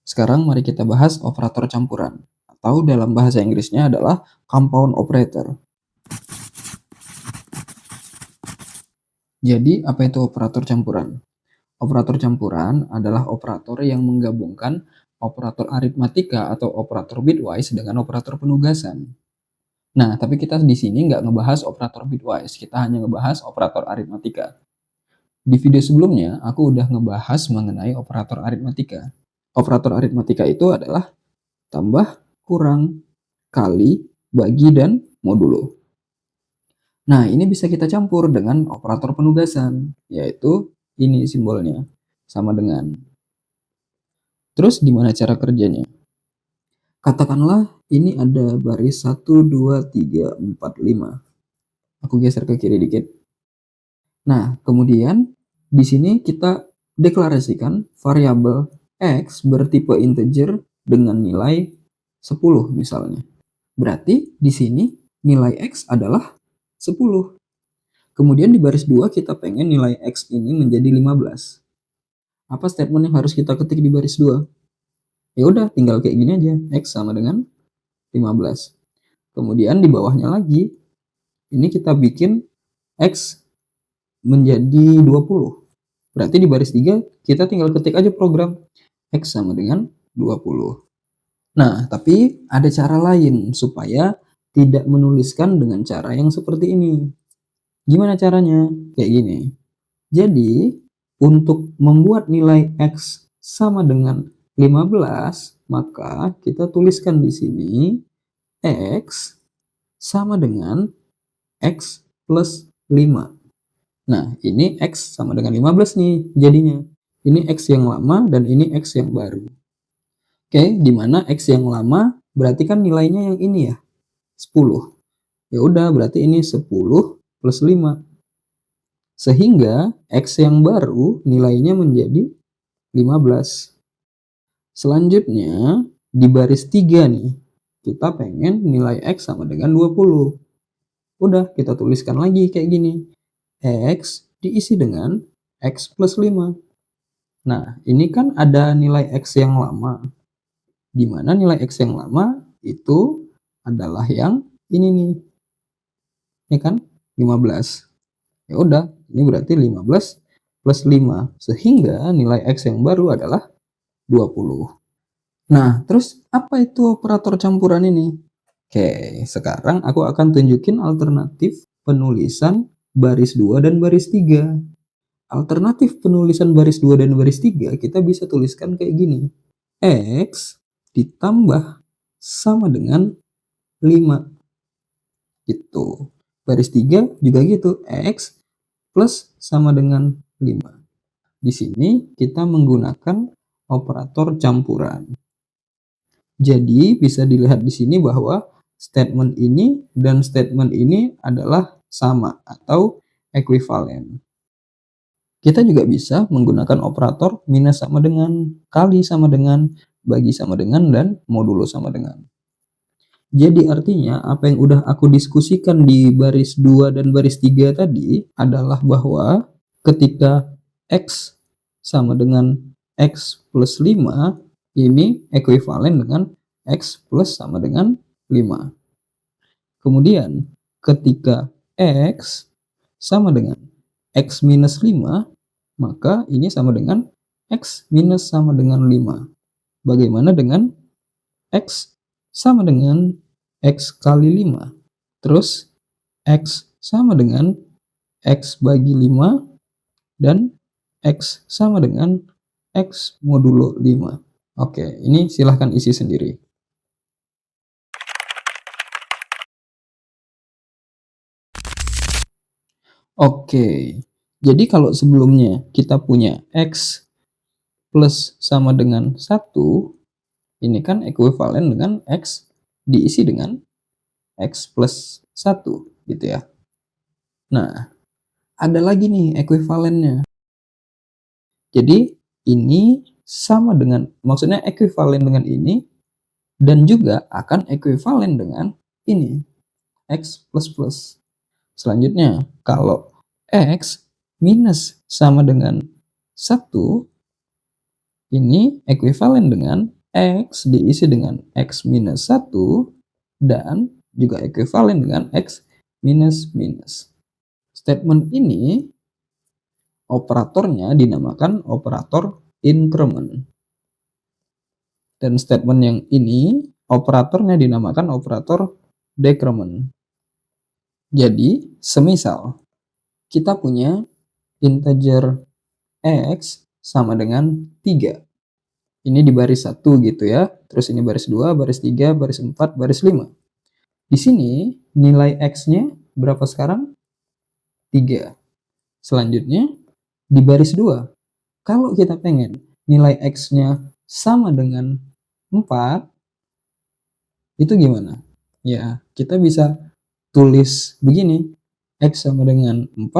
Sekarang mari kita bahas operator campuran, atau dalam bahasa Inggrisnya adalah compound operator. Jadi, apa itu operator campuran? Operator campuran adalah operator yang menggabungkan operator aritmatika atau operator bitwise dengan operator penugasan. Nah, tapi kita di sini nggak ngebahas operator bitwise, kita hanya ngebahas operator aritmatika. Di video sebelumnya, aku udah ngebahas mengenai operator aritmatika. Operator aritmatika itu adalah tambah, kurang, kali, bagi, dan modulo. Nah, ini bisa kita campur dengan operator penugasan, yaitu ini simbolnya, sama dengan. Terus gimana cara kerjanya? Katakanlah ini ada baris 1, 2, 3, 4, 5. Aku geser ke kiri dikit. Nah, kemudian di sini kita deklarasikan variabel X bertipe integer dengan nilai 10 misalnya. Berarti di sini nilai X adalah 10. Kemudian di baris 2 kita pengen nilai X ini menjadi 15. Apa statement yang harus kita ketik di baris 2? Ya udah, tinggal kayak gini aja. X sama dengan 15. Kemudian di bawahnya lagi, ini kita bikin X menjadi 20. Berarti di baris 3 kita tinggal ketik aja program X sama dengan 20. Nah, tapi ada cara lain supaya tidak menuliskan dengan cara yang seperti ini. Gimana caranya? Kayak gini. Jadi, untuk membuat nilai X sama dengan 15, maka kita tuliskan di sini X sama dengan X plus 5. Nah, ini X sama dengan 15 nih jadinya. Ini X yang lama dan ini X yang baru. Oke, di mana X yang lama berarti kan nilainya yang ini ya, 10. Ya udah, berarti ini 10 plus 5. Sehingga X yang baru nilainya menjadi 15. Selanjutnya, di baris 3 nih, kita pengen nilai X sama dengan 20. Udah, kita tuliskan lagi kayak gini. X diisi dengan X plus 5. Nah, ini kan ada nilai X yang lama. Di mana nilai X yang lama itu adalah yang ini nih. Ya kan? 15. Ya udah, ini berarti 15 plus 5. Sehingga nilai X yang baru adalah 20. Nah, terus apa itu operator campuran ini? Oke, sekarang aku akan tunjukin alternatif penulisan baris 2 dan baris 3. Alternatif penulisan baris 2 dan baris 3 kita bisa tuliskan kayak gini. X ditambah sama dengan 5. Gitu. Baris 3 juga gitu. X plus sama dengan 5. Di sini kita menggunakan operator campuran. Jadi bisa dilihat di sini bahwa statement ini dan statement ini adalah sama atau ekuivalen. Kita juga bisa menggunakan operator minus sama dengan, kali sama dengan, bagi sama dengan, dan modulo sama dengan. Jadi artinya apa yang udah aku diskusikan di baris 2 dan baris 3 tadi adalah bahwa ketika X sama dengan X plus 5, ini ekuivalen dengan X plus sama dengan 5. Kemudian ketika X sama dengan X minus 5, maka ini sama dengan X minus sama dengan 5. Bagaimana dengan X sama dengan X kali 5? Terus X sama dengan X bagi 5 dan X sama dengan X modulo 5. Oke, ini silahkan isi sendiri. Oke, jadi kalau sebelumnya kita punya X plus sama dengan 1, ini kan ekuivalen dengan X diisi dengan X plus 1, gitu ya. Nah, ada lagi nih ekuivalennya. Jadi, ini sama dengan, maksudnya ekuivalen dengan ini, dan juga akan ekuivalen dengan ini, X plus plus. Selanjutnya, kalau X minus sama dengan 1, Ini ekuivalen dengan X diisi dengan X minus 1 dan juga ekuivalen dengan X minus minus. Statement ini operatornya dinamakan operator increment. Dan statement yang ini operatornya dinamakan operator decrement. Jadi, semisal kita punya integer X sama dengan 3. Ini di baris 1 gitu ya. Terus ini baris 2, baris 3, baris 4, baris 5. Di sini nilai X-nya berapa sekarang? 3. Selanjutnya di baris 2. Kalau kita pengen nilai X-nya sama dengan 4, itu gimana? Ya, kita bisa tulis begini. X sama dengan 4,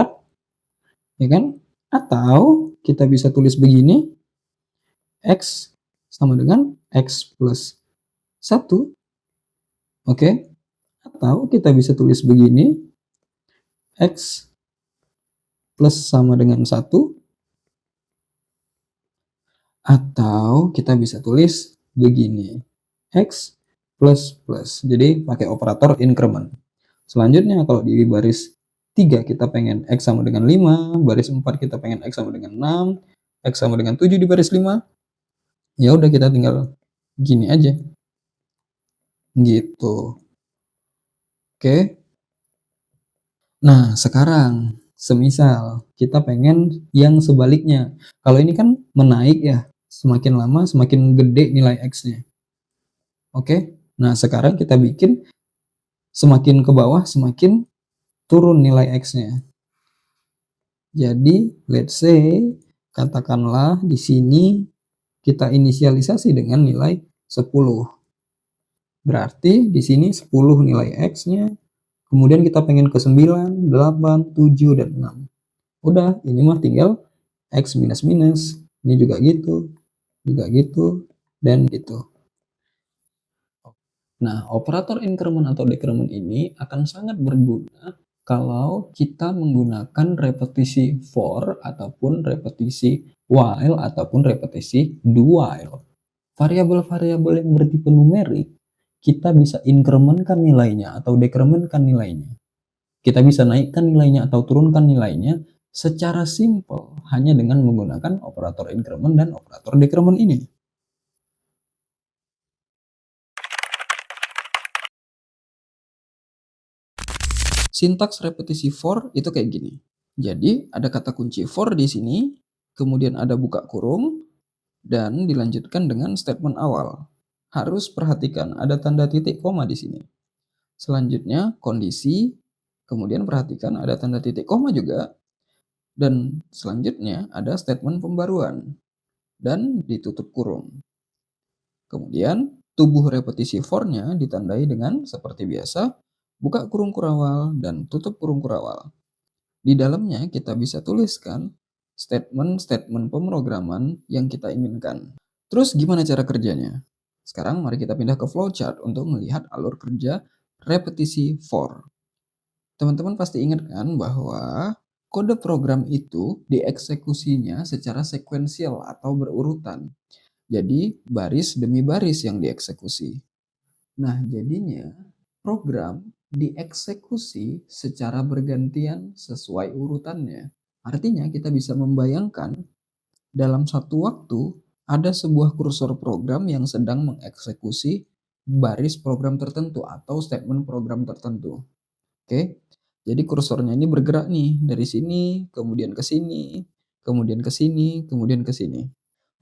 ya kan? Atau kita bisa tulis begini. X sama dengan X plus 1. Oke? Atau kita bisa tulis begini. X plus sama dengan 1. Atau kita bisa tulis begini. X plus plus. Jadi pakai operator increment. Selanjutnya kalau di baris 3 kita pengen X sama dengan 5, baris 4 kita pengen X sama dengan 6, X sama dengan 7 di baris 5. Ya udah kita tinggal gini aja. Gitu. Oke. Nah, sekarang semisal kita pengen yang sebaliknya. Kalau ini kan menaik ya, semakin lama semakin gede nilai X-nya. Oke. Nah, sekarang kita bikin semakin ke bawah semakin turun nilai X-nya. Jadi, let's say katakanlah di sini kita inisialisasi dengan nilai 10. Berarti di sini 10 nilai X-nya. Kemudian kita pengen ke 9, 8, 7, dan 6. Udah, ini mah tinggal X minus minus. Ini juga gitu, dan gitu. Nah, operator increment atau decrement ini akan sangat berguna kalau kita menggunakan repetisi for ataupun repetisi while ataupun repetisi do while. Variabel-variabel yang bertipe numerik, kita bisa incrementkan nilainya atau decrementkan nilainya. Kita bisa naikkan nilainya atau turunkan nilainya secara simpel hanya dengan menggunakan operator increment dan operator decrement ini. Sintaks repetisi for itu kayak gini. Jadi ada kata kunci for di sini, kemudian ada buka kurung, dan dilanjutkan dengan statement awal. Harus perhatikan ada tanda titik koma di sini. Selanjutnya kondisi, kemudian perhatikan ada tanda titik koma juga, dan selanjutnya ada statement pembaruan, dan ditutup kurung. Kemudian tubuh repetisi for-nya ditandai dengan seperti biasa, buka kurung kurawal dan tutup kurung kurawal. Di dalamnya kita bisa tuliskan statement-statement pemrograman yang kita inginkan. Terus gimana cara kerjanya? Sekarang mari kita pindah ke flowchart untuk melihat alur kerja repetisi for. Teman-teman pasti ingat kan bahwa kode program itu dieksekusinya secara sekuensial atau berurutan. Jadi baris demi baris yang dieksekusi. Nah, jadinya program dieksekusi secara bergantian sesuai urutannya. Artinya kita bisa membayangkan dalam satu waktu ada sebuah kursor program yang sedang mengeksekusi baris program tertentu atau statement program tertentu. Oke. Jadi kursornya ini bergerak nih dari sini, kemudian ke sini, kemudian ke sini, kemudian ke sini.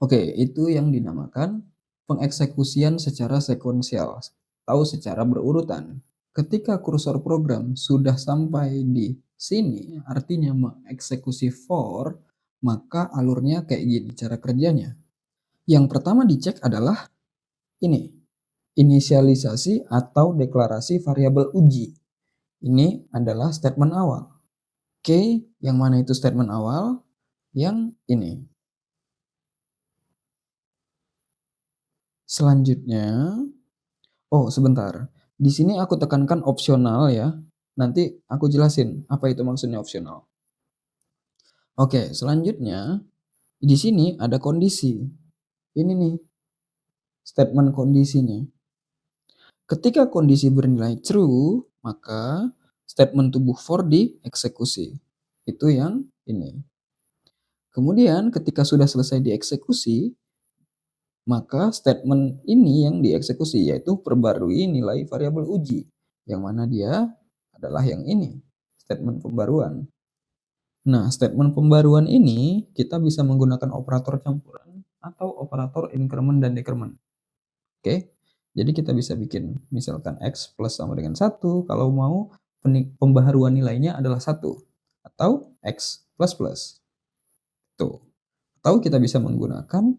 Oke, itu yang dinamakan pengeksekusian secara sekuensial atau secara berurutan. Ketika kursor program sudah sampai di sini, artinya mengeksekusi for, maka alurnya kayak gini cara kerjanya. Yang pertama dicek adalah ini, inisialisasi atau deklarasi variabel uji. Ini adalah statement awal. Oke, yang mana itu statement awal? Yang ini. Selanjutnya, oh sebentar. Di sini aku tekankan opsional ya. Nanti aku jelasin apa itu maksudnya opsional. Oke, selanjutnya di sini ada kondisi. Ini nih, statement kondisinya. Ketika kondisi bernilai true, maka statement tubuh for dieksekusi. Itu yang ini. Kemudian ketika sudah selesai dieksekusi, maka statement ini yang dieksekusi, yaitu perbarui nilai variabel uji. Yang mana dia adalah yang ini, statement pembaruan. Nah, statement pembaruan ini kita bisa menggunakan operator campuran atau operator increment dan decrement. Oke, jadi kita bisa bikin misalkan X plus sama dengan 1 kalau mau pembaharuan nilainya adalah 1. Atau X plus plus. Tuh. Atau kita bisa menggunakan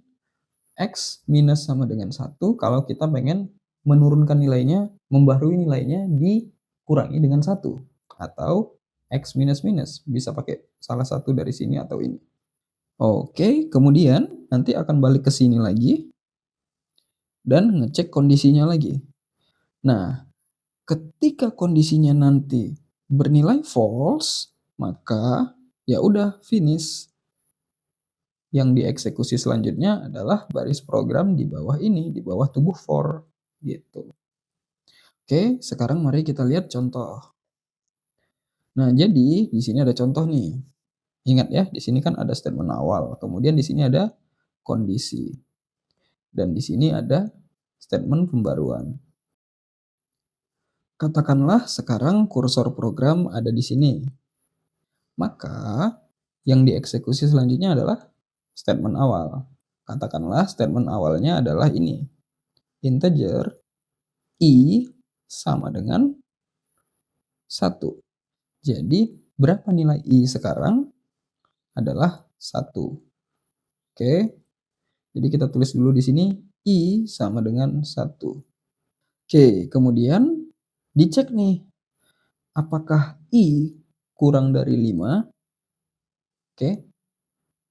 X minus sama dengan 1 kalau kita pengen menurunkan nilainya, membaharui nilainya dikurangi dengan 1. Atau X minus minus, bisa pakai salah satu dari sini atau ini. Oke, kemudian nanti akan balik ke sini lagi dan ngecek kondisinya lagi. Nah, ketika kondisinya nanti bernilai false, maka ya udah finish. Yang dieksekusi selanjutnya adalah baris program di bawah ini, di bawah tubuh for gitu. Oke, sekarang mari kita lihat contoh. Nah, jadi di sini ada contoh nih. Ingat ya, di sini kan ada statement awal, kemudian di sini ada kondisi. Dan di sini ada statement pembaruan. Katakanlah sekarang kursor program ada di sini. Maka yang dieksekusi selanjutnya adalah statement awal. Katakanlah statement awalnya adalah ini. Integer i sama dengan 1. Jadi berapa nilai i sekarang? Adalah 1. Oke. Jadi kita tulis dulu di sini i sama dengan 1. Oke, kemudian dicek nih. Apakah i kurang dari 5? Oke.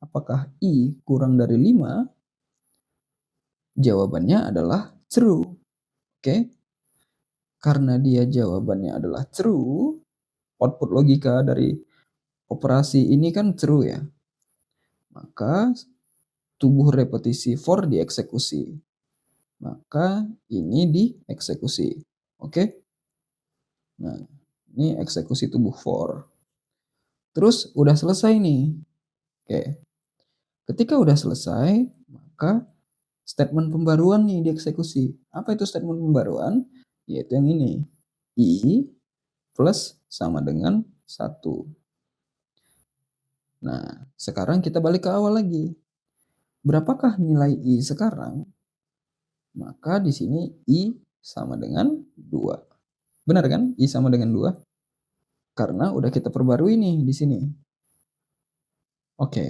Apakah i kurang dari 5? Jawabannya adalah true. Oke. Karena dia jawabannya adalah true, output logika dari operasi ini kan true ya. Maka tubuh repetisi for dieksekusi. Maka ini dieksekusi. Oke. Nah, ini eksekusi tubuh for. Terus udah selesai nih. Oke. Ketika udah selesai, maka statement pembaruan nih dieksekusi. Apa itu statement pembaruan? Yaitu yang ini. I plus sama dengan 1. Nah, sekarang kita balik ke awal lagi. Berapakah nilai I sekarang? Maka di sini I sama dengan 2. Benar kan? I sama dengan 2. Karena udah kita perbarui nih di sini. Oke.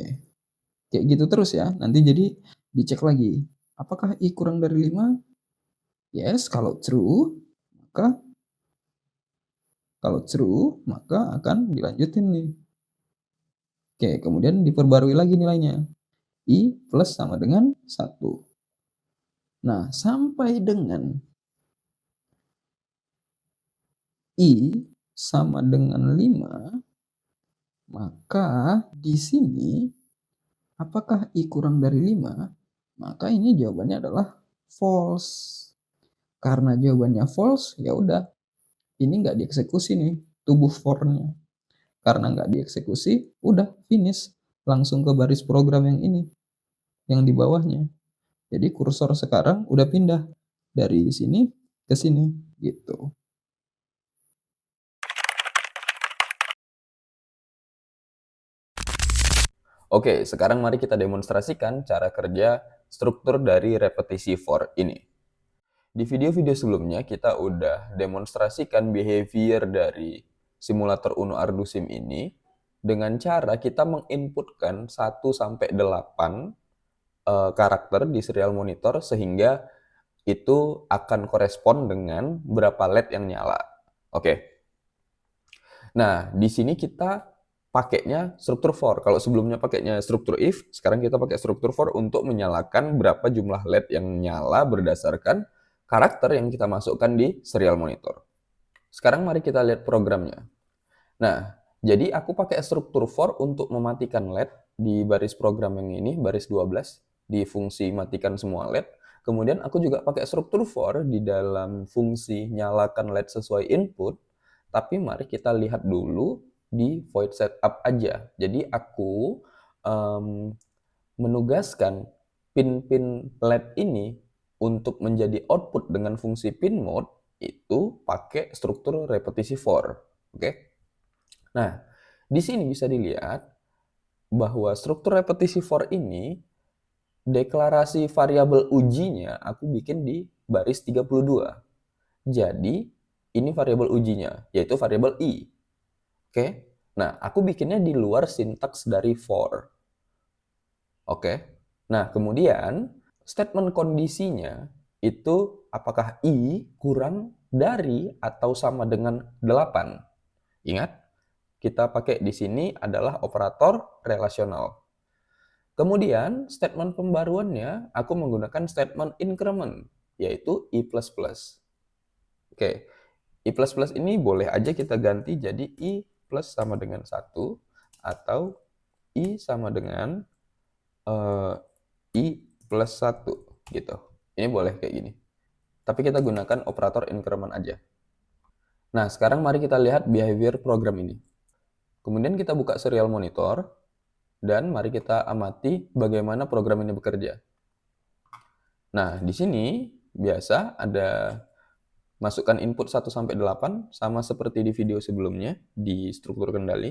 Kayak gitu terus ya. Nanti jadi dicek lagi. Apakah I kurang dari 5? Yes, kalau true, maka akan dilanjutin nih. Oke, kemudian diperbarui lagi nilainya. I plus sama dengan 1. Nah, sampai dengan I sama dengan 5, maka di sini apakah I kurang dari 5? Maka ini jawabannya adalah false. Karena jawabannya false, ya udah. Ini nggak dieksekusi nih, tubuh for-nya. Karena nggak dieksekusi, udah finish. Langsung ke baris program yang ini, yang di bawahnya. Jadi kursor sekarang udah pindah dari sini ke sini, gitu. Oke, sekarang mari kita demonstrasikan cara kerja struktur dari repetisi for ini. Di video-video sebelumnya kita udah demonstrasikan behavior dari simulator Uno Arduino Sim ini dengan cara kita menginputkan 1 sampai 8 karakter di serial monitor sehingga itu akan korespon dengan berapa LED yang nyala. Oke. Nah, di sini kita pakainya struktur for. Kalau sebelumnya pakainya struktur if, sekarang kita pakai struktur for untuk menyalakan berapa jumlah LED yang nyala berdasarkan karakter yang kita masukkan di serial monitor. Sekarang mari kita lihat programnya. Nah, jadi aku pakai struktur for untuk mematikan LED di baris program yang ini, baris 12. di fungsi matikan semua LED. Kemudian aku juga pakai struktur for di dalam fungsi nyalakan LED sesuai input. Tapi mari kita lihat dulu di void setup aja. Jadi aku menugaskan pin-pin LED ini untuk menjadi output dengan fungsi pin mode itu pakai struktur repetisi for. Oke. Nah, di sini bisa dilihat bahwa struktur repetisi for ini deklarasi variabel ujinya aku bikin di baris 32. Jadi, ini variabel ujinya, yaitu variabel i. Oke. Nah, aku bikinnya di luar sintaks dari for. Oke. Nah, kemudian statement kondisinya itu apakah i kurang dari atau sama dengan 8. Ingat, kita pakai di sini adalah operator relasional. Kemudian, statement pembaruannya aku menggunakan statement increment, yaitu i++. Oke, i++ ini boleh aja kita ganti jadi i plus sama dengan 1 atau i sama dengan i plus 1 gitu. Ini boleh kayak gini. Tapi kita gunakan operator increment aja. Nah, sekarang mari kita lihat behavior program ini. Kemudian kita buka serial monitor, dan mari kita amati bagaimana program ini bekerja. Nah, di sini biasa ada masukkan input 1-8, sama seperti di video sebelumnya, di struktur kendali.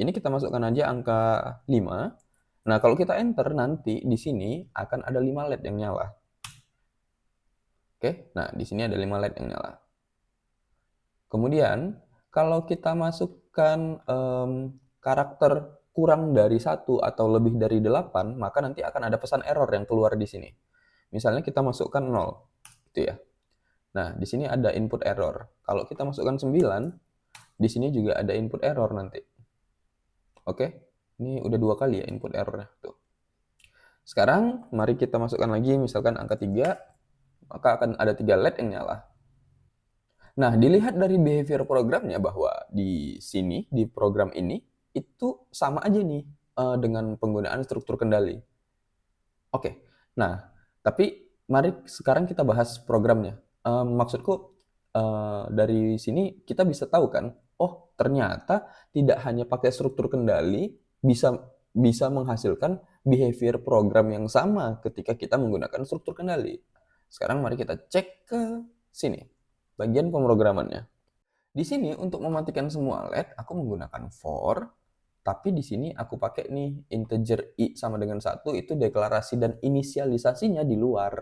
Ini kita masukkan aja angka 5. Nah, kalau kita enter nanti di sini akan ada 5 LED yang nyala. Oke, nah di sini ada 5 LED yang nyala. Kemudian, kalau kita masukkan karakter kurang dari 1 atau lebih dari 8, maka nanti akan ada pesan error yang keluar di sini. Misalnya kita masukkan 0, gitu ya. Nah, di sini ada input error. Kalau kita masukkan 9, di sini juga ada input error nanti. Oke, ini udah 2 kali ya input errornya. Tuh. Sekarang, mari kita masukkan lagi misalkan angka 3, maka akan ada 3 LED yang nyala. Nah, dilihat dari behavior programnya bahwa di sini, di program ini, itu sama aja nih dengan penggunaan struktur kendali. Oke, nah, tapi mari sekarang kita bahas programnya. Maksudku, dari sini kita bisa tahu kan, oh ternyata tidak hanya pakai struktur kendali, bisa menghasilkan behavior program yang sama ketika kita menggunakan struktur kendali. Sekarang mari kita cek ke sini, bagian pemrogramannya. Di sini untuk mematikan semua LED, aku menggunakan for, tapi di sini aku pakai nih integer i sama dengan 1, itu deklarasi dan inisialisasinya di luar.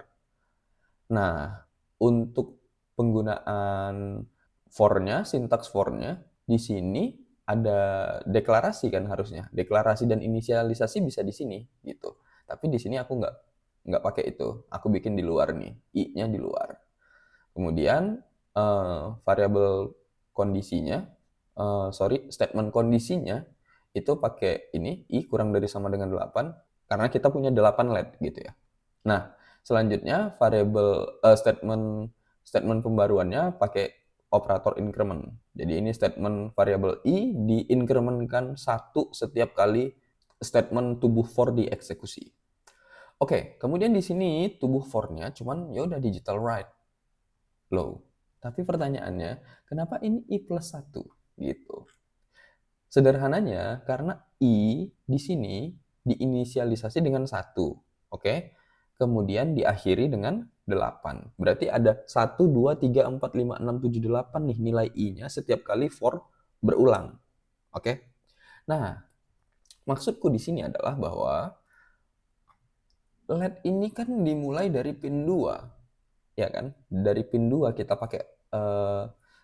Nah, untuk penggunaan for-nya, sintaks for-nya, di sini ada deklarasi kan harusnya. Deklarasi dan inisialisasi bisa di sini gitu. Tapi di sini aku nggak pakai itu. Aku bikin di luar nih, i-nya di luar. Kemudian variabel kondisinya, statement kondisinya itu pakai ini i kurang dari sama dengan 8 karena kita punya 8 LED gitu ya. Nah, selanjutnya variabel statement pembaruannya pakai operator increment. Jadi ini statement variabel i diincrementkan 1 setiap kali statement tubuh for dieksekusi. Oke, kemudian di sini tubuh for-nya cuman ya udah digital write low. Tapi pertanyaannya, kenapa ini i plus 1 gitu? Sederhananya karena i di sini diinisialisasi dengan 1, oke? Kemudian diakhiri dengan 8. Berarti ada 1, 2, 3, 4, 5, 6, 7, 8 nih nilai i-nya setiap kali for berulang. Oke? Nah, maksudku di sini adalah bahwa LED ini kan dimulai dari pin 2. Ya kan? Dari pin 2 kita pakai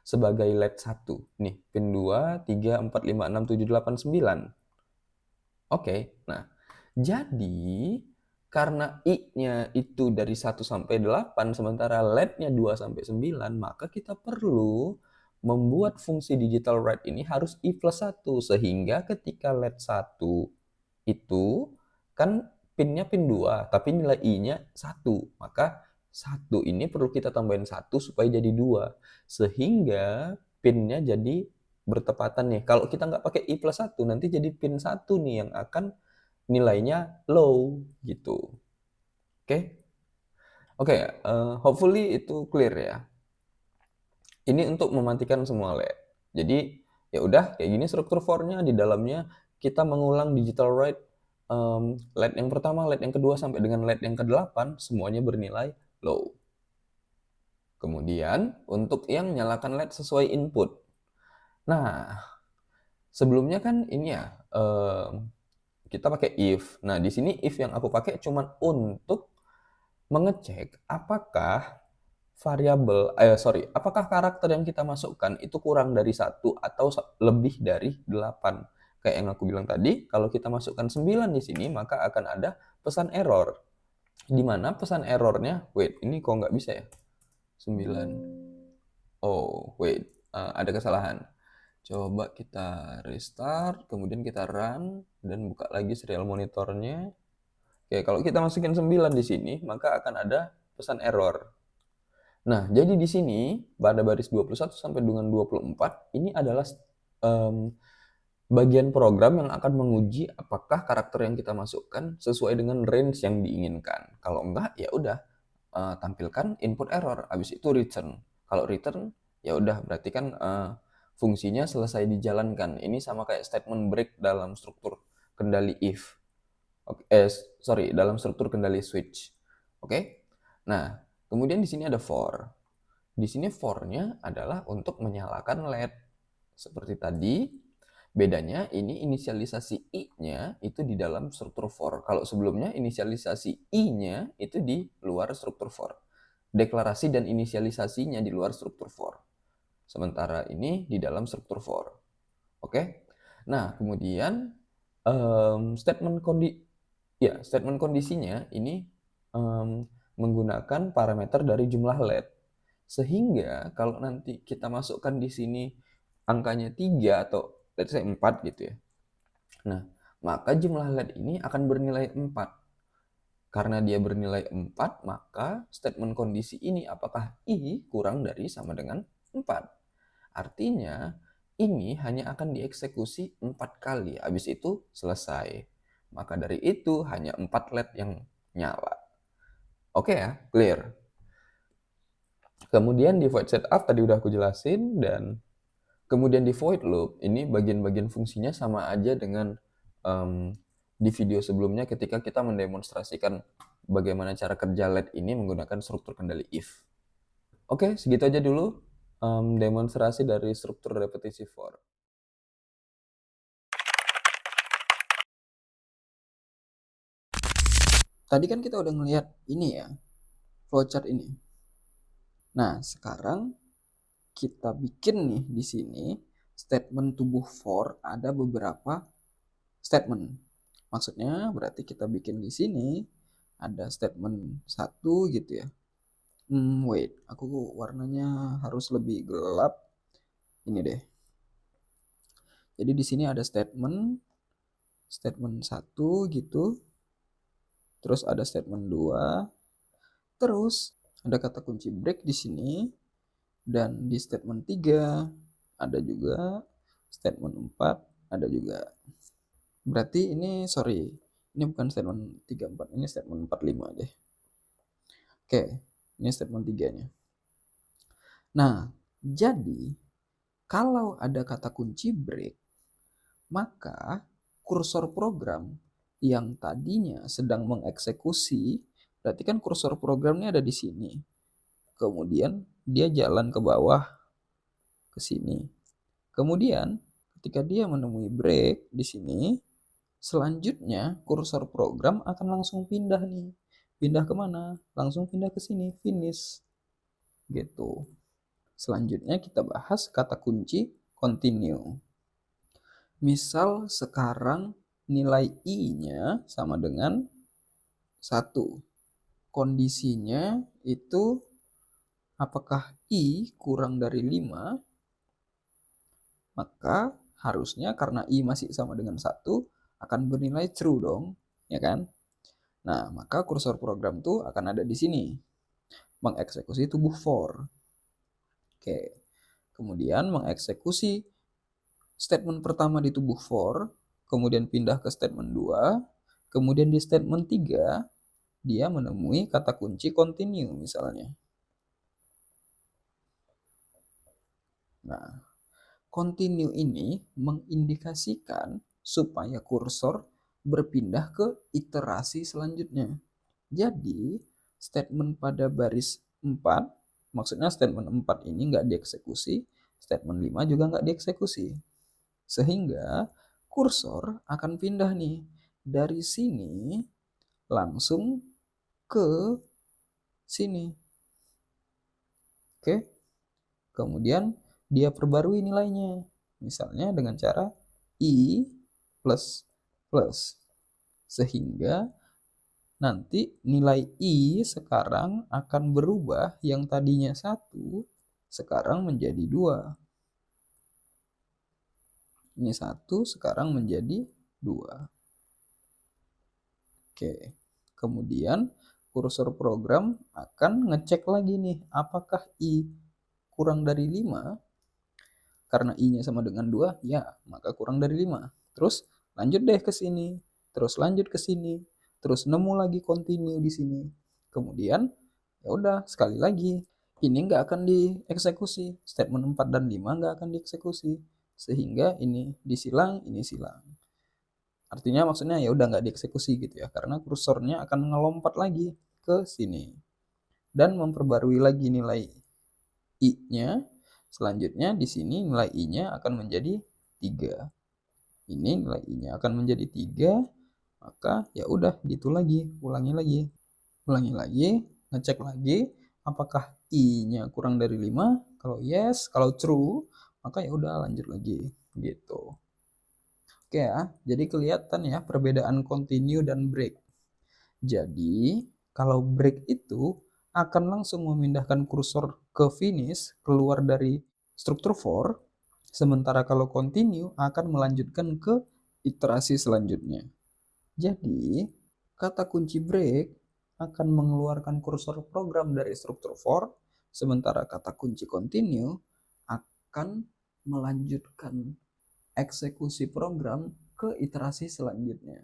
sebagai LED 1. Nih, pin 2, 3, 4, 5, 6, 7, 8, 9. Oke, nah jadi karena I-nya itu dari 1 sampai 8, sementara LED-nya 2 sampai 9, maka kita perlu membuat fungsi digital write ini harus I plus 1, sehingga ketika LED 1 itu kan pinnya pin 2, tapi nilai I-nya 1, maka 1 ini perlu kita tambahin 1 supaya jadi 2, sehingga pinnya jadi bertepatan nih. Kalau kita nggak pakai I plus 1, nanti jadi pin 1 nih yang akan nilainya low gitu. Oke? Oke, hopefully itu clear ya. Ini untuk mematikan semua LED. Jadi ya udah kayak gini struktur for-nya, di dalamnya kita mengulang digital write LED yang pertama, LED yang kedua sampai dengan LED yang ke-8 semuanya bernilai low. Kemudian untuk yang nyalakan LED sesuai input. Nah, sebelumnya kan ini ya kita pakai if. Nah, di sini if yang aku pakai cuman untuk mengecek apakah apakah karakter yang kita masukkan itu kurang dari 1 atau lebih dari 8. Kayak yang aku bilang tadi, kalau kita masukkan 9 di sini, maka akan ada pesan error. Di mana pesan errornya, wait, ini kok nggak bisa ya? 9. Oh, wait, ada kesalahan. Coba kita restart, kemudian kita run, dan buka lagi serial monitornya. Oke, kalau kita masukin 9 di sini, maka akan ada pesan error. Nah, jadi di sini pada baris 21 sampai dengan 24 ini adalah bagian program yang akan menguji apakah karakter yang kita masukkan sesuai dengan range yang diinginkan. Kalau enggak, ya udah tampilkan input error, habis itu return. Kalau return, ya udah berarti kan fungsinya selesai dijalankan. Ini sama kayak statement break dalam struktur kendali if. Dalam struktur kendali switch. Oke? Nah, kemudian di sini ada for. Di sini for-nya adalah untuk menyalakan LED. Seperti tadi, bedanya ini inisialisasi I-nya itu di dalam struktur for. Kalau sebelumnya inisialisasi I-nya itu di luar struktur for. Deklarasi dan inisialisasinya di luar struktur for. Sementara ini di dalam struktur for. Oke? Nah, kemudian statement kondisinya ini menggunakan parameter dari jumlah LED. Sehingga kalau nanti kita masukkan di sini angkanya 3 atau let's say 4 gitu ya. Nah, maka jumlah LED ini akan bernilai 4. Karena dia bernilai 4, maka statement kondisi ini apakah I kurang dari sama dengan 4. Artinya, ini hanya akan dieksekusi 4 kali, habis itu selesai. Maka dari itu hanya 4 LED yang nyala. Oke ya, clear. Kemudian di void setup tadi udah aku jelasin, dan kemudian di void loop, ini bagian-bagian fungsinya sama aja dengan di video sebelumnya ketika kita mendemonstrasikan bagaimana cara kerja LED ini menggunakan struktur kendali if. Oke, segitu aja dulu demonstrasi dari struktur repetisi for. Tadi kan kita udah ngelihat ini ya, flowchart ini. Nah, sekarang kita bikin nih di sini statement tubuh for, ada beberapa statement. Maksudnya berarti kita bikin di sini ada statement 1 gitu ya. Wait, aku warnanya harus lebih gelap. Ini deh. Jadi di sini ada statement 1 gitu. Terus ada statement 2. Terus ada kata kunci break di sini. Dan di statement 3 ada juga, statement 4 ada juga. Berarti ini bukan statement 3, 4, ini statement 4, 5 deh. Oke, ini statement 3-nya. Nah, jadi kalau ada kata kunci break, maka kursor program yang tadinya sedang mengeksekusi, berarti kan kursor programnya ada di sini. Kemudian dia jalan ke bawah ke sini. Kemudian ketika dia menemui break di sini, selanjutnya kursor program akan langsung pindah nih. Pindah kemana? Langsung pindah ke sini, finish. Gitu. Selanjutnya kita bahas kata kunci continue. Misal sekarang nilai I-nya sama dengan 1. Kondisinya itu apakah I kurang dari 5, maka harusnya karena I masih sama dengan 1 akan bernilai true dong, ya kan? Nah, maka kursor program tuh akan ada di sini, mengeksekusi tubuh for. Oke, kemudian mengeksekusi statement pertama di tubuh for, kemudian pindah ke statement 2, kemudian di statement 3, dia menemui kata kunci continue misalnya. Nah, continue ini mengindikasikan supaya kursor berpindah ke iterasi selanjutnya. Jadi, statement pada baris 4, maksudnya statement 4 ini nggak dieksekusi, statement 5 juga nggak dieksekusi. Sehingga kursor akan pindah nih dari sini langsung ke sini. Oke, kemudian dia perbarui nilainya. Misalnya dengan cara I plus plus. Sehingga nanti nilai I sekarang akan berubah yang tadinya 1 sekarang menjadi 2. Ini 1 sekarang menjadi 2. Oke. Kemudian kursor program akan ngecek lagi nih apakah I kurang dari 5. Karena I-nya sama dengan 2, ya, maka kurang dari 5. Terus lanjut deh ke sini. Terus lanjut ke sini. Terus nemu lagi continue di sini. Kemudian ya udah sekali lagi ini nggak akan dieksekusi. Statement 4 dan 5 nggak akan dieksekusi. Sehingga ini disilang, ini silang. Artinya maksudnya ya udah nggak dieksekusi gitu ya. Karena kursornya akan ngelompat lagi ke sini. Dan memperbarui lagi nilai I-nya. Selanjutnya di sini nilai I-nya akan menjadi 3. Ini nilai I-nya akan menjadi 3, maka ya udah gitu lagi, ulangi lagi, ngecek lagi apakah I-nya kurang dari 5. Kalau yes, kalau true, maka ya udah lanjut lagi gitu. Oke ya, jadi kelihatan ya perbedaan continue dan break. Jadi, kalau break itu akan langsung memindahkan kursor ke finish, keluar dari struktur for, sementara kalau continue akan melanjutkan ke iterasi selanjutnya. Jadi, kata kunci break akan mengeluarkan kursor program dari struktur for, sementara kata kunci continue akan melanjutkan eksekusi program ke iterasi selanjutnya.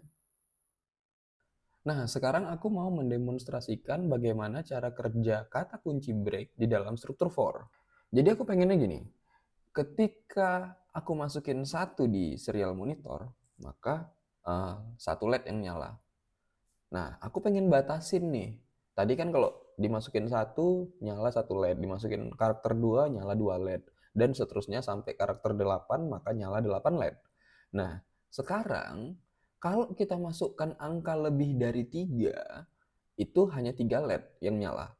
Nah, sekarang aku mau mendemonstrasikan bagaimana cara kerja kata kunci break di dalam struktur for. Jadi aku pengennya gini, ketika aku masukin 1 di serial monitor, maka 1 LED yang nyala. Nah, aku pengen batasin nih. Tadi kan kalau dimasukin 1, nyala 1 LED. Dimasukin karakter 2, nyala 2 LED. Dan seterusnya sampai karakter 8, maka nyala 8 LED. Nah, sekarang kalau kita masukkan angka lebih dari 3, itu hanya 3 LED yang nyala.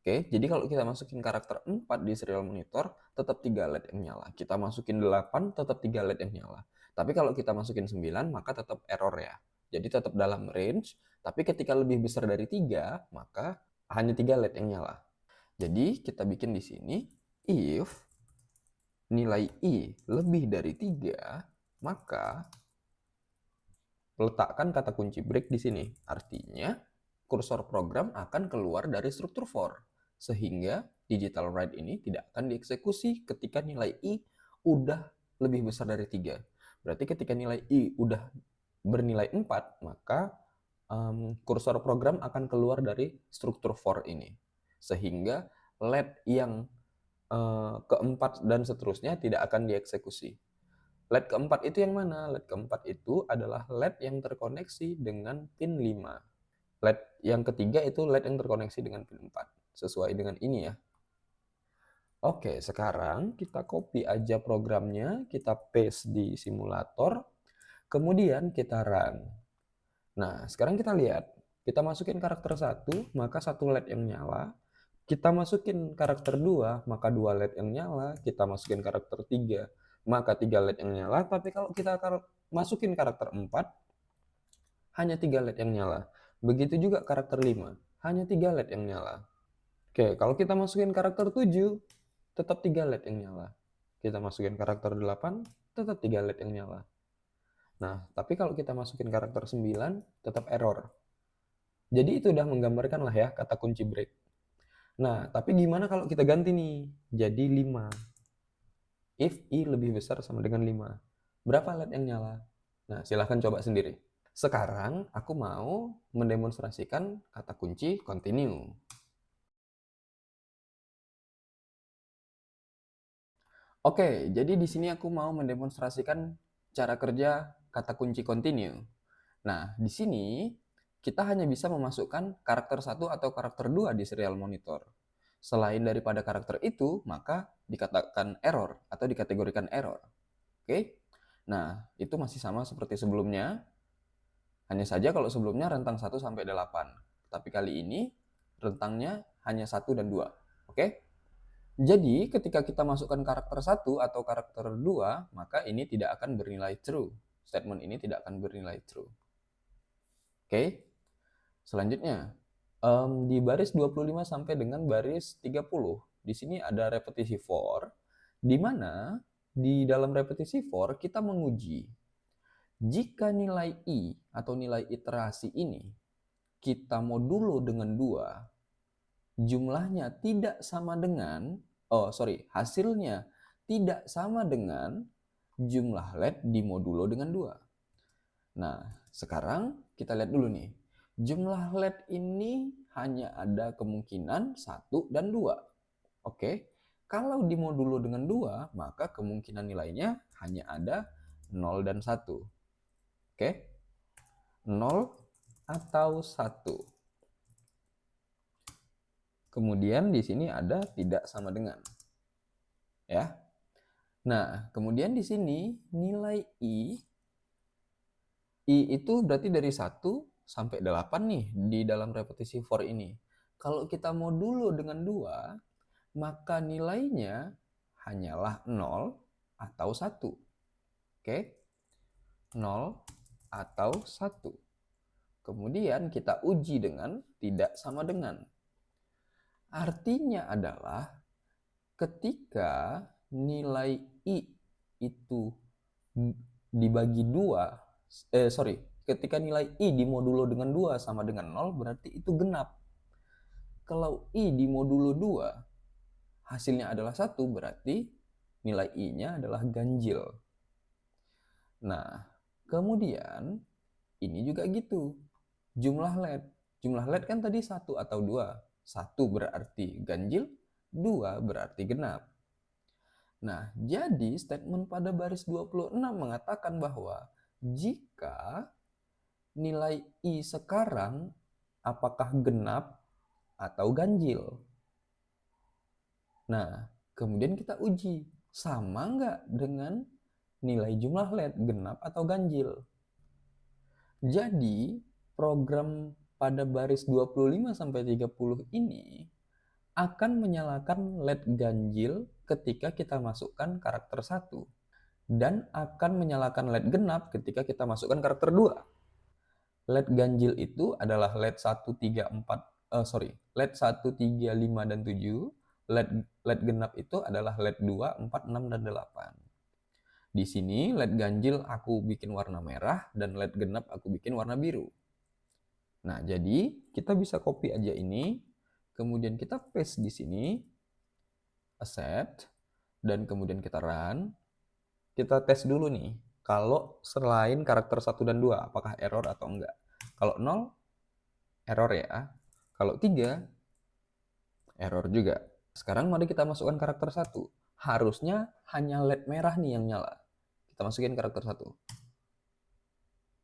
Oke, jadi kalau kita masukin karakter 4 di serial monitor, tetap 3 LED yang nyala. Kita masukin 8, tetap 3 LED yang nyala. Tapi kalau kita masukin 9, maka tetap error ya. Jadi tetap dalam range, tapi ketika lebih besar dari 3, maka hanya 3 LED yang nyala. Jadi kita bikin di sini, if nilai I lebih dari 3, maka letakkan kata kunci break di sini. Artinya, kursor program akan keluar dari struktur for. Sehingga digital write ini tidak akan dieksekusi ketika nilai I udah lebih besar dari 3. Berarti ketika nilai I udah bernilai 4, maka kursor program akan keluar dari struktur for ini. Sehingga LED yang keempat dan seterusnya tidak akan dieksekusi. LED keempat itu yang mana? LED keempat itu adalah LED yang terkoneksi dengan pin 5. LED yang ketiga itu LED yang terkoneksi dengan pin 4. Sesuai dengan ini ya. Oke, sekarang kita copy aja programnya, kita paste di simulator, kemudian kita run. Nah, sekarang kita lihat. Kita masukin karakter 1, maka 1 LED yang nyala. Kita masukin karakter 2, maka 2 LED yang nyala. Kita masukin karakter 3, maka 3 LED yang nyala. Tapi kalau kita masukin karakter 4, hanya 3 LED yang nyala. Begitu juga karakter 5, hanya 3 LED yang nyala. Oke, kalau kita masukin karakter 7, tetap 3 LED yang nyala. Kita masukin karakter 8, tetap 3 LED yang nyala. Nah, tapi kalau kita masukin karakter 9, tetap error. Jadi itu udah menggambarkan lah ya kata kunci break. Nah, tapi gimana kalau kita ganti nih? Jadi 5. If I lebih besar sama dengan 5. Berapa LED yang nyala? Nah, silahkan coba sendiri. Sekarang aku mau mendemonstrasikan kata kunci continue. Oke, jadi di sini aku mau mendemonstrasikan cara kerja kata kunci continue. Nah, di sini kita hanya bisa memasukkan karakter 1 atau karakter 2 di serial monitor. Selain daripada karakter itu, maka dikatakan error atau dikategorikan error. Oke? Nah, itu masih sama seperti sebelumnya. Hanya saja kalau sebelumnya rentang 1 sampai 8. Tapi kali ini rentangnya hanya 1 dan 2. Oke? Jadi, ketika kita masukkan karakter 1 atau karakter 2, maka ini tidak akan bernilai true. Statement ini tidak akan bernilai true. Oke? Selanjutnya, di baris 25 sampai dengan baris 30, di sini ada repetisi for, di mana di dalam repetisi for kita menguji jika nilai i atau nilai iterasi ini kita modulo dengan 2, jumlahnya tidak sama dengan, hasilnya tidak sama dengan jumlah LED dimodulo dengan 2. Nah, sekarang kita lihat dulu nih. Jumlah LED ini hanya ada kemungkinan 1 dan 2. Oke, kalau dimodulo dengan 2, maka kemungkinan nilainya hanya ada 0 dan 1. Oke, 0 atau 1. Kemudian di sini ada tidak sama dengan. Ya. Nah, kemudian di sini nilai I itu berarti dari 1 sampai 8 nih di dalam repetisi for ini. Kalau kita modulo dengan 2, maka nilainya hanyalah 0 atau 1. Oke? 0 atau 1. Kemudian kita uji dengan tidak sama dengan. Artinya adalah ketika nilai I itu dibagi 2, ketika nilai I dimodulo dengan 2 sama dengan 0, berarti itu genap. Kalau I dimodulo 2, hasilnya adalah 1, berarti nilai I-nya adalah ganjil. Nah, kemudian ini juga gitu. Jumlah LED. Jumlah LED kan tadi 1 atau 2. 1 berarti ganjil, 2 berarti genap. Nah, jadi statement pada baris 26 mengatakan bahwa jika nilai I sekarang apakah genap atau ganjil. Nah, kemudian kita uji, sama nggak dengan nilai jumlah LED, genap atau ganjil. Jadi, program pada baris 25-30 ini akan menyalakan LED ganjil ketika kita masukkan karakter 1 dan akan menyalakan LED genap ketika kita masukkan karakter 2. LED ganjil itu adalah LED 1, 3, 5, dan 7. LED genap itu adalah LED 2, 4, 6, dan 8. Di sini LED ganjil aku bikin warna merah dan LED genap aku bikin warna biru. Nah, jadi kita bisa copy aja ini, kemudian kita paste di sini, accept, dan kemudian kita run. Kita tes dulu nih, kalau selain karakter 1 dan 2, apakah error atau enggak. Kalau 0, error ya. Kalau 3, error juga. Sekarang mari kita masukkan karakter 1. Harusnya hanya LED merah nih yang nyala. Kita masukin karakter 1.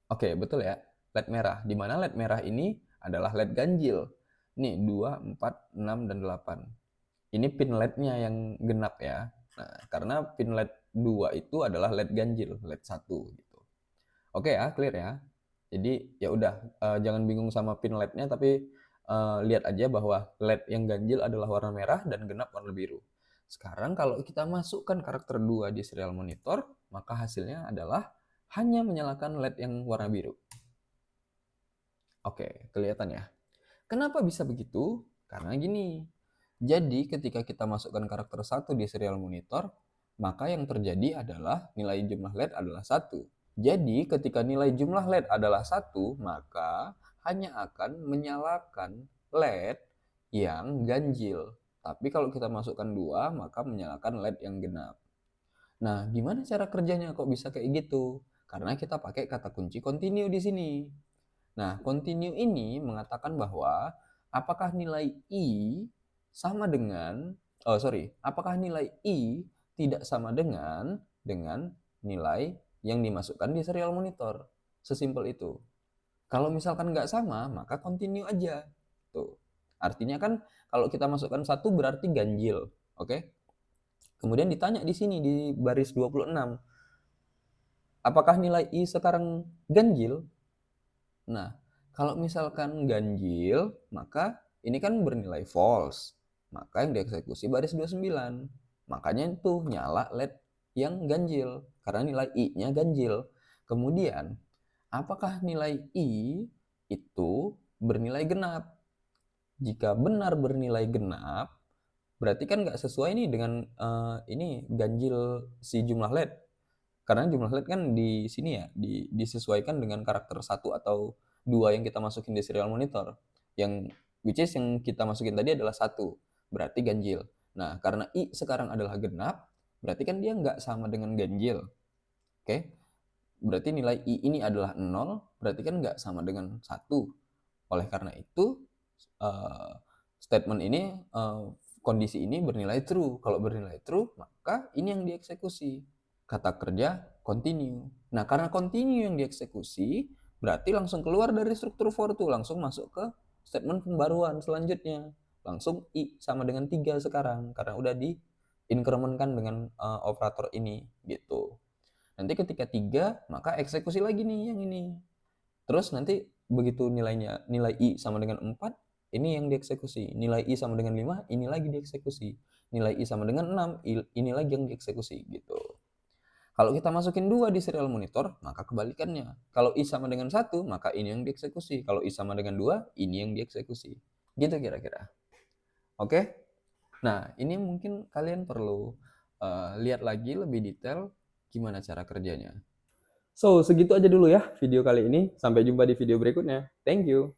Oke, betul ya. LED merah. Di mana LED merah ini adalah LED ganjil. Nih, 2, 4, 6, dan 8. Ini pin LED-nya yang genap ya. Nah, karena pin LED 2 itu adalah LED ganjil, LED 1 gitu. Oke ya, clear ya. Jadi ya udah, jangan bingung sama pin LED-nya, tapi lihat aja bahwa LED yang ganjil adalah warna merah dan genap warna biru. Sekarang kalau kita masukkan karakter 2 di serial monitor, maka hasilnya adalah hanya menyalakan LED yang warna biru. Oke, kelihatan ya. Kenapa bisa begitu? Karena gini. Jadi ketika kita masukkan karakter 1 di serial monitor, maka yang terjadi adalah nilai jumlah LED adalah 1. Jadi ketika nilai jumlah LED adalah 1, maka hanya akan menyalakan LED yang ganjil. Tapi kalau kita masukkan 2, maka menyalakan LED yang genap. Nah, gimana cara kerjanya kok bisa kayak gitu? Karena kita pakai kata kunci continue di sini. Nah, continue ini mengatakan bahwa apakah nilai I sama dengan, apakah nilai I tidak sama dengan nilai yang dimasukkan di serial monitor. Sesimpel itu. Kalau misalkan nggak sama, maka continue aja. Tuh. Artinya kan kalau kita masukkan 1 berarti ganjil. Oke? Kemudian ditanya di sini di baris 26, apakah nilai I sekarang ganjil? Nah, kalau misalkan ganjil, maka ini kan bernilai false. Maka yang dieksekusi baris 29. Makanya itu nyala LED yang ganjil, karena nilai I-nya ganjil. Kemudian, apakah nilai I itu bernilai genap? Jika benar bernilai genap, berarti kan nggak sesuai nih dengan ini ganjil si jumlah LED. Karena jumlah LED kan di sini ya, disesuaikan dengan karakter 1 atau 2 yang kita masukin di serial monitor. Yang which is yang kita masukin tadi adalah 1, berarti ganjil. Nah, karena I sekarang adalah genap, berarti kan dia nggak sama dengan ganjil. Oke? Berarti nilai I ini adalah 0, berarti kan nggak sama dengan 1. Oleh karena itu, statement ini, kondisi ini bernilai true. Kalau bernilai true, maka ini yang dieksekusi. Kata kerja continue. Nah, karena continue yang dieksekusi, berarti langsung keluar dari struktur for tuh, langsung masuk ke statement pembaruan selanjutnya. Langsung I sama dengan 3 sekarang, karena udah di-incrementkan dengan operator ini, gitu. Nanti ketika 3, maka eksekusi lagi nih yang ini. Terus nanti begitu nilai I sama dengan 4, ini yang dieksekusi. Nilai I sama dengan 5, ini lagi dieksekusi. Nilai I sama dengan 6, ini lagi yang dieksekusi, gitu. Kalau kita masukin 2 di serial monitor, maka kebalikannya. Kalau I sama dengan 1, maka ini yang dieksekusi. Kalau I sama dengan 2, ini yang dieksekusi. Gitu kira-kira. Oke? Nah, ini mungkin kalian perlu lihat lagi lebih detail gimana cara kerjanya. So, segitu aja dulu ya video kali ini. Sampai jumpa di video berikutnya. Thank you.